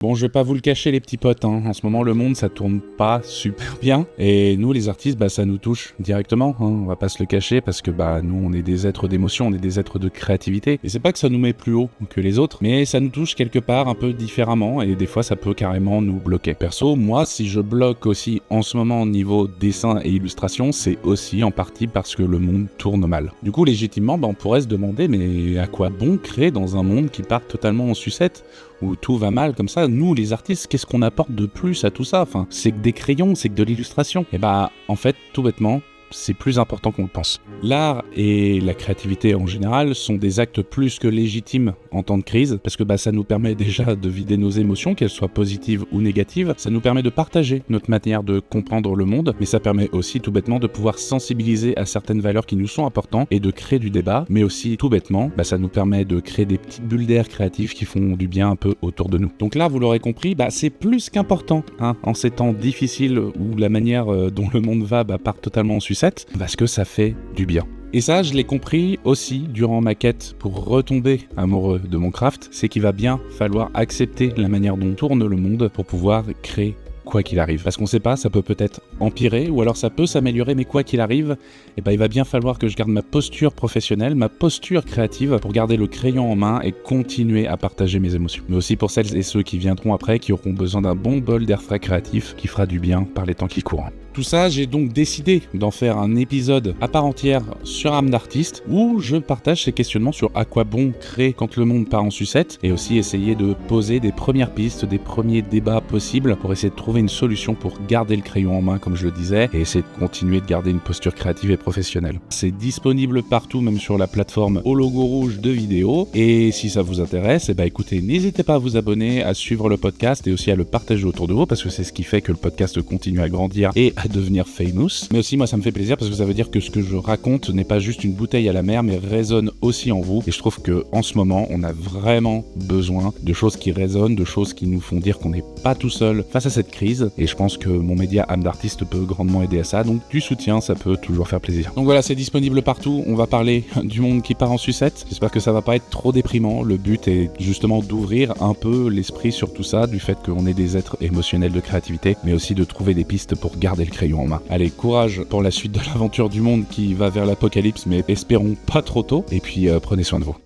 Bon, je vais pas vous le cacher les petits potes, hein. En ce moment le monde ça tourne pas super bien et nous les artistes ça nous touche directement, hein. On va pas se le cacher parce que nous on est des êtres d'émotion, on est des êtres de créativité et c'est pas que ça nous met plus haut que les autres, mais ça nous touche quelque part un peu différemment et des fois ça peut carrément nous bloquer. Perso, moi si je bloque aussi en ce moment au niveau dessin et illustration, c'est aussi en partie parce que le monde tourne mal. Du coup légitimement on pourrait se demander mais à quoi bon créer dans un monde qui part totalement en sucette où tout va mal comme ça? Nous les artistes, qu'est-ce qu'on apporte de plus à tout ça? Enfin, c'est que des crayons, c'est que de l'illustration. Et en fait, tout bêtement, c'est plus important qu'on le pense. L'art et la créativité en général sont des actes plus que légitimes en temps de crise, parce que ça nous permet déjà de vider nos émotions, qu'elles soient positives ou négatives, ça nous permet de partager notre manière de comprendre le monde, mais ça permet aussi tout bêtement de pouvoir sensibiliser à certaines valeurs qui nous sont importantes et de créer du débat, mais aussi tout bêtement, ça nous permet de créer des petites bulles d'air créatives qui font du bien un peu autour de nous. Donc là, vous l'aurez compris, c'est plus qu'important, en ces temps difficiles où la manière dont le monde va part totalement en sucette, parce que ça fait du bien. Et ça, je l'ai compris aussi durant ma quête pour retomber amoureux de mon craft, c'est qu'il va bien falloir accepter la manière dont tourne le monde pour pouvoir créer quoi qu'il arrive. Parce qu'on sait pas, ça peut peut-être empirer ou alors ça peut s'améliorer, mais quoi qu'il arrive, il va bien falloir que je garde ma posture professionnelle, ma posture créative pour garder le crayon en main et continuer à partager mes émotions. Mais aussi pour celles et ceux qui viendront après, qui auront besoin d'un bon bol d'air frais créatif qui fera du bien par les temps qui courent. Tout ça, j'ai donc décidé d'en faire un épisode à part entière sur âme d'artiste où je partage ces questionnements sur à quoi bon créer quand le monde part en sucette et aussi essayer de poser des premières pistes, des premiers débats possibles pour essayer de trouver une solution pour garder le crayon en main comme je le disais et essayer de continuer de garder une posture créative et professionnelle. C'est disponible partout, même sur la plateforme au logo rouge de vidéo, et si ça vous intéresse, écoutez, n'hésitez pas à vous abonner, à suivre le podcast et aussi à le partager autour de vous parce que c'est ce qui fait que le podcast continue à grandir et à devenir famous. Mais aussi moi ça me fait plaisir parce que ça veut dire que ce que je raconte n'est pas juste une bouteille à la mer mais résonne aussi en vous, et je trouve que en ce moment on a vraiment besoin de choses qui résonnent, de choses qui nous font dire qu'on n'est pas tout seul face à cette crise, et je pense que mon média âme d'artiste peut grandement aider à ça, donc du soutien ça peut toujours faire plaisir. Donc voilà, c'est disponible partout, on va parler du monde qui part en sucette, j'espère que ça va pas être trop déprimant, le but est justement d'ouvrir un peu l'esprit sur tout ça, du fait qu'on est des êtres émotionnels de créativité, mais aussi de trouver des pistes pour garder le crayon en main. Allez, courage pour la suite de l'aventure du monde qui va vers l'apocalypse, mais espérons pas trop tôt, et puis prenez soin de vous.